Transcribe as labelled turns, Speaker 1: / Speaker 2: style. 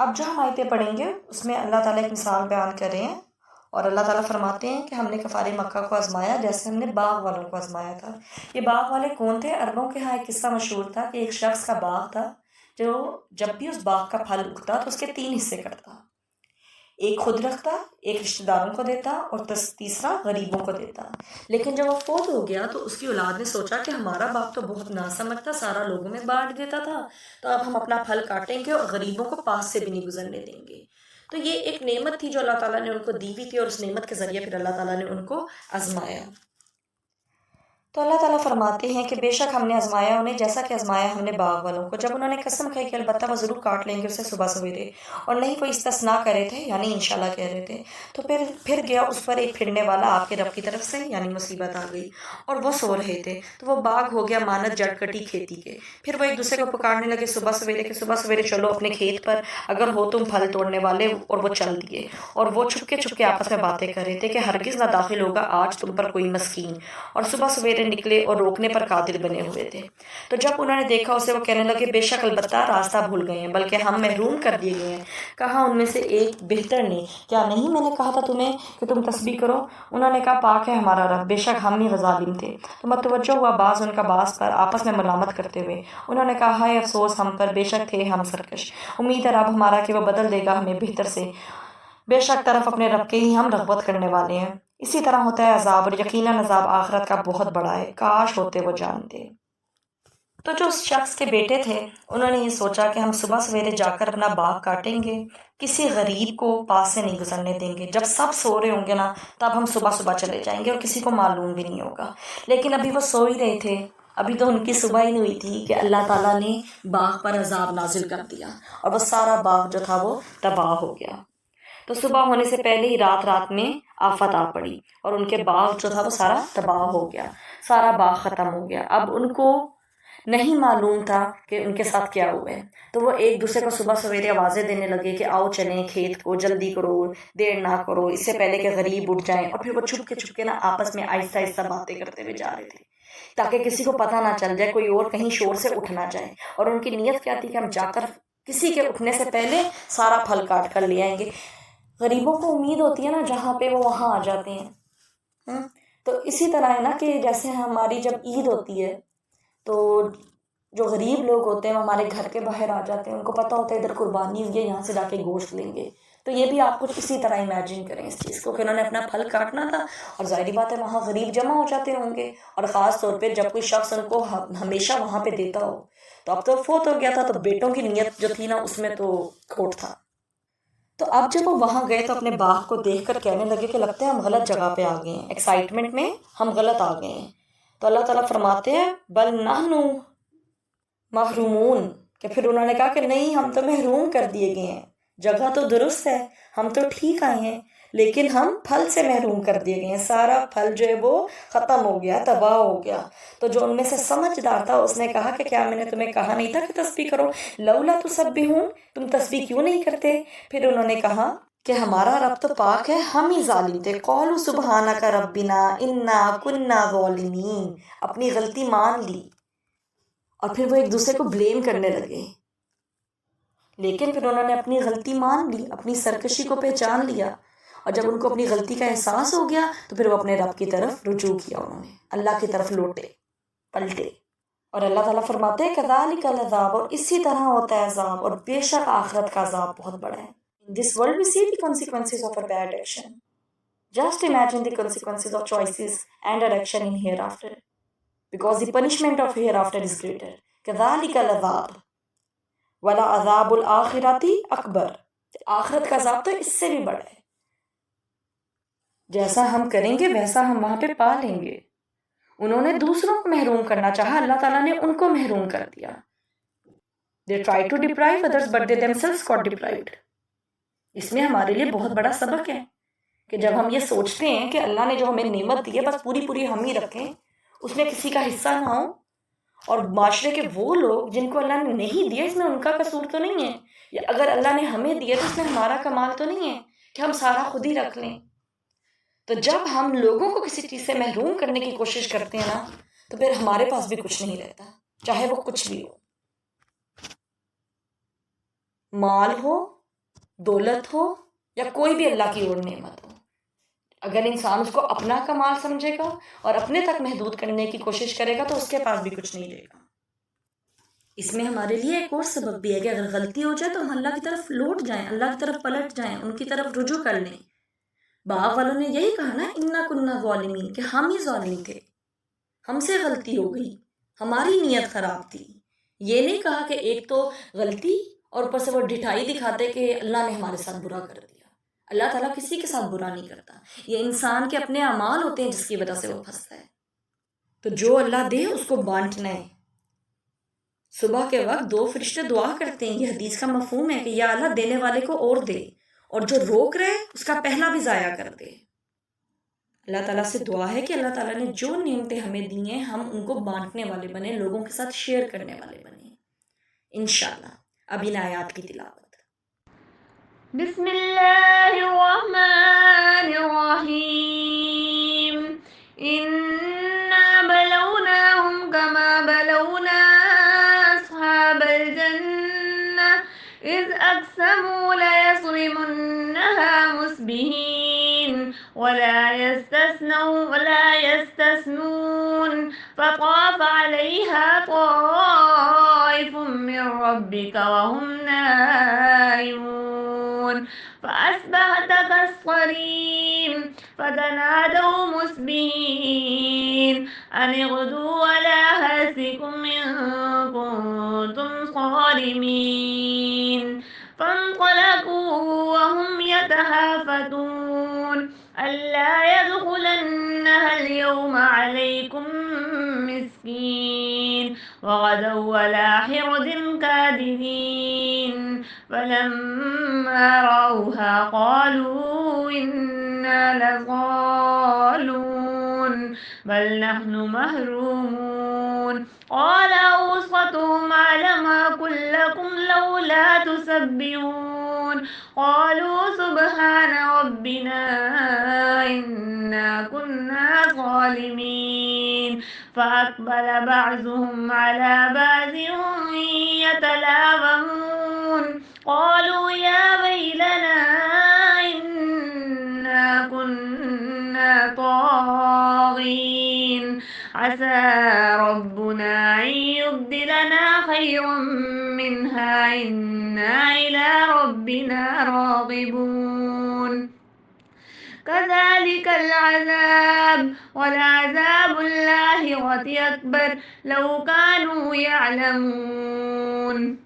Speaker 1: اب جو ہم آیتیں پڑھیں گے اس میں اللہ تعالیٰ ایک مثال بیان کر رہے ہیں، اور اللہ تعالیٰ فرماتے ہیں کہ ہم نے کفار مکہ کو آزمایا جیسے ہم نے باغ والوں کو آزمایا تھا۔ یہ باغ والے کون تھے؟ عربوں کے ہاں ایک قصہ مشہور تھا کہ ایک شخص کا باغ تھا جو جب بھی اس باغ کا پھل اگتا تو اس کے 3 حصے کرتا، ایک خود رکھتا، ایک رشتہ داروں کو دیتا اور تیسرا غریبوں کو دیتا۔ لیکن جب وہ فوت ہو گیا تو اس کی اولاد نے سوچا کہ ہمارا باپ تو بہت ناسمجھ تھا، سارا لوگوں میں بانٹ دیتا تھا، تو اب ہم اپنا پھل کاٹیں گے اور غریبوں کو پاس سے بھی نہیں گزرنے دیں گے۔ تو یہ ایک نعمت تھی جو اللہ تعالیٰ نے ان کو دی ہوئی تھی، اور اس نعمت کے ذریعے پھر اللہ تعالیٰ نے ان کو آزمایا۔ تو اللہ تعالیٰ فرماتے ہیں کہ بے شک ہم نے آزمایا انہیں جیسا کہ آزمایا ہم نے باغ والوں کو، جب انہوں نے قسم کھائی کہ البتہ وہ ضرور کاٹ لیں گے اسے صبح سویرے، اور نہیں کوئی استثناء کر رہے تھے یعنی انشاءاللہ کہہ رہے تھے، تو پھر گیا اس پر ایک پھرنے والا آپ کے رب کی طرف سے یعنی مصیبت آ گئی، اور وہ سو رہے تھے تو وہ باغ ہو گیا مانت جڑ کٹی کھیتی کے۔ پھر وہ ایک دوسرے کو پکارنے لگے صبح سویرے کہ صبح سویرے چلو اپنے کھیت پر، اگر ہو تم پھل توڑنے والے، اور وہ چل دیے، اور وہ چھپ کے آپس میں باتیں کر رہے تھے کہ ہرگز نہ داخل ہوگا آج تم پر کوئی مسکین، اور صبح سویرے نکلے اور روکنے پر قادر بنے ہوئے تھے۔ تو جب انہوں نے دیکھا اسے وہ کہنے لگے بے شک البتہ راستہ بھول گئے ہیں، بلکہ ہم محروم کر دیے گئے ہیں۔ کہا ان میں سے ایک بہتر نے کیا نہیں میں نے کہا تھا تمہیں کہ تم تسبیح کرو؟ انہوں نے کہا پاک ہے ہمارا رب، بے شک ہم ہی ظالم تھے۔ تو متوجہ ہوا بعض ان کا بعض پر آپس میں ملامت کرتے ہوئے، انہوں نے کہا ہائے افسوس ہم پر، بے شک تھے ہم سرکش۔ امید ہے رب ہمارا کہ وہ بدل دے گا ہمیں بہتر سے، بے شک طرف اپنے رب کے ہی ہم رغبت کرنے والے ہیں۔ اسی طرح ہوتا ہے عذاب، اور یقیناً عذاب آخرت کا بہت بڑا ہے، کاش ہوتے وہ جانتے۔ تو جو اس شخص کے بیٹے تھے انہوں نے یہ سوچا کہ ہم صبح سویرے جا کر اپنا باغ کاٹیں گے، کسی غریب کو پاس سے نہیں گزرنے دیں گے، جب سب سو رہے ہوں گے نا تب ہم صبح صبح چلے جائیں گے اور کسی کو معلوم بھی نہیں ہوگا۔ لیکن ابھی وہ سو ہی رہے تھے، ابھی تو ان کی صبح ہی نہیں ہوئی تھی کہ اللہ تعالیٰ نے باغ پر عذاب نازل کر دیا، اور وہ سارا باغ جو تھا وہ تباہ ہو گیا۔ تو صبح ہونے سے پہلے ہی رات میں آفت آ پڑی، اور ان کے باغ جو تھا وہ سارا تباہ ہو گیا، سارا باغ ختم ہو گیا۔ اب ان کو نہیں معلوم تھا کہ ان کے ساتھ کیا ہوا ہے، تو وہ ایک دوسرے کو صبح سویرے آوازیں دینے لگے کہ آؤ چلیں کھیت کو، جلدی کرو، دیر نہ کرو، اس سے پہلے کہ غریب اٹھ جائیں۔ اور پھر وہ چھپ کے نا آپس میں آہستہ آہستہ باتیں کرتے ہوئے جا رہے تھے تاکہ کسی کو پتہ نہ چل جائے، کوئی اور کہیں شور سے اٹھ نہ جائے۔ اور ان کی نیت کیا تھی کہ ہم جا کر کسی کے اٹھنے سے پہلے سارا پھل کاٹ کر لے آئیں گے۔ غریبوں کو امید ہوتی ہے نا جہاں پہ وہ وہاں آ جاتے ہیں۔ تو اسی طرح ہے نا کہ جیسے ہماری جب عید ہوتی ہے تو جو غریب لوگ ہوتے ہیں وہ ہمارے گھر کے باہر آ جاتے ہیں، ان کو پتہ ہوتا ہے ادھر قربانی ہوئی ہے، یہاں سے جا کے گوشت لیں گے۔ تو یہ بھی آپ کچھ اسی طرح امیجن کریں اس چیز کو کہ انہوں نے اپنا پھل کاٹنا تھا، اور ظاہری بات ہے وہاں غریب جمع ہو جاتے ہوں گے، اور خاص طور پہ جب کوئی شخص ان کو ہمیشہ وہاں پہ دیتا ہو۔ تو اب تو فوت ہو گیا تھا تو بیٹوں کی نیت جو تھی نا اس میں تو کھوٹ تھا۔ تو اب جب وہ وہاں گئے تو اپنے باغ کو دیکھ کر کہنے لگے کہ لگتا ہے ہم غلط جگہ پہ آ گئے ہیں، ایکسائٹمنٹ میں ہم غلط آ گئے ہیں۔ تو اللہ تعالیٰ فرماتے ہیں بل نحن محرومون، کہ پھر انہوں نے کہا کہ نہیں ہم تو محروم کر دیے گئے ہیں، جگہ تو درست ہے، ہم تو ٹھیک آئے ہیں، لیکن ہم پھل سے محروم کر دیے گئے ہیں، سارا پھل جو ہے وہ ختم ہو گیا، تباہ ہو گیا۔ تو جو ان میں سے سمجھدار تھا اس نے کہا کہ کیا میں نے تمہیں کہا نہیں تھا کہ تسبیح کرو؟ لولا تسبحون، تم تسبیح کیوں نہیں کرتے؟ پھر انہوں نے کہا کہ ہمارا رب تو پاک ہے، ہم ہی ظالم تھے۔ قولوا سبحانک ربنا انا کنا ظالمین، اپنی غلطی مان لی، اور پھر وہ ایک دوسرے کو بلیم کرنے لگے۔ لیکن پھر انہوں نے اپنی غلطی مان لی، اپنی سرکشی کو پہچان لیا، اور جب ان کو اپنی غلطی کا احساس ہو گیا تو پھر وہ اپنے رب کی طرف رجوع کیا، انہوں نے اللہ کی طرف لوٹے پلٹے۔ اور اللہ تعالیٰ فرماتے ہیں کذالک العذاب، اور اسی طرح ہوتا ہے عذاب، اور بے شک آخرت کا عذاب بہت بڑا ہے۔ In this world we see the consequences of a bad action. Just imagine the consequences of choices and our action in hereafter, because the punishment of hereafter is greater. کذالک العذاب ولعذاب الآخرۃ اکبر، آخرت کا عذاب تو اس سے بھی بڑا ہے، جیسا ہم کریں گے ویسا ہم وہاں پہ پا لیں گے۔ انہوں نے دوسروں کو محروم کرنا چاہا، اللہ تعالیٰ نے ان کو محروم کر دیا۔ They tried to deprive others but they themselves got deprived. اس میں ہمارے لیے بہت بڑا سبق ہے کہ جب ہم یہ سوچتے ہیں کہ اللہ نے جو ہمیں نعمت دی ہے بس پوری ہم ہی رکھیں، اس میں کسی کا حصہ نہ ہو، اور معاشرے کے وہ لوگ جن کو اللہ نے نہیں دیا اس میں ان کا قصور تو نہیں ہے، یا اگر اللہ نے ہمیں دیا تو اس میں ہمارا کمال تو نہیں ہے کہ ہم سارا خود ہی رکھ لیں۔ تو جب ہم لوگوں کو کسی چیز سے محروم کرنے کی کوشش کرتے ہیں نا تو پھر ہمارے پاس بھی کچھ نہیں رہتا، چاہے وہ کچھ بھی ہو، مال ہو، دولت ہو یا کوئی بھی اللہ کی اور نعمت ہو، اگر انسان اس کو اپنا کمال سمجھے گا اور اپنے تک محدود کرنے کی کوشش کرے گا تو اس کے پاس بھی کچھ نہیں رہے گا۔ اس میں ہمارے لیے ایک اور سبق بھی ہے کہ اگر غلطی ہو جائے تو ہم اللہ کی طرف لوٹ جائیں، اللہ کی طرف پلٹ جائیں، ان کی طرف رجوع کر لیں۔ باغ والوں نے یہی کہا نا، انا کننا ظالمین، کہ ہم ہی ظالم تھے، ہم سے غلطی ہو گئی، ہماری نیت خراب تھی۔ یہ نہیں کہا کہ ایک تو غلطی اور اوپر سے وہ ڈھٹائی دکھاتے کہ اللہ نے ہمارے ساتھ برا کر دیا۔ اللہ تعالیٰ کسی کے ساتھ برا نہیں کرتا، یہ انسان کے اپنے اعمال ہوتے ہیں جس کی وجہ سے وہ پھنستا ہے۔ تو جو اللہ دے اس کو بانٹنا ہے۔ صبح کے وقت 2 فرشتے دعا کرتے ہیں، یہ حدیث کا مفہوم ہے کہ یا اللہ دینے والے کو اور دے، اور جو روک رہے اس کا پہلا بھی ضائع کر دے۔ اللہ تعالیٰ سے دعا ہے کہ اللہ تعالیٰ نے جو نعمتیں ہمیں دی ہیں ہم ان کو بانٹنے والے بنے، لوگوں کے ساتھ شیئر کرنے والے بنے انشاءاللہ۔ اب ان آیات کی تلاوت۔
Speaker 2: بسم اللہ الرحمن الرحیم انا بلوناہم کما بلونا اصحاب الجنہ اذ اقسموا لیصرمنها مصبحین ولا يستثنون فطاف عليها طائف من ربك وهم نائمون فأصبحت كالصريم فتنادوا مصبحين أن اغدوا على حرثكم إن كنتم صارمين فانطلقوا وهم يتهافتون ألا يدخلنها اليوم عليكم مسكين وغدوا على حرد قادرين فلما رأوها قالوا إنا لضالون بل نحن محرومون قال أوسطهم ألم أقل لكم لولا تسبحون قالوا سبحان ربنا إنا كنا ظالمين فأقبل بعضهم على بعض يتلاومون قالوا يا ويلنا إنا كنا طاغين عسى ربنا أن يبدلنا خيرا منها إنا إلى ربنا راغبون كذلك العذاب ولعذاب الآخرة أكبر لو كانوا يعلمون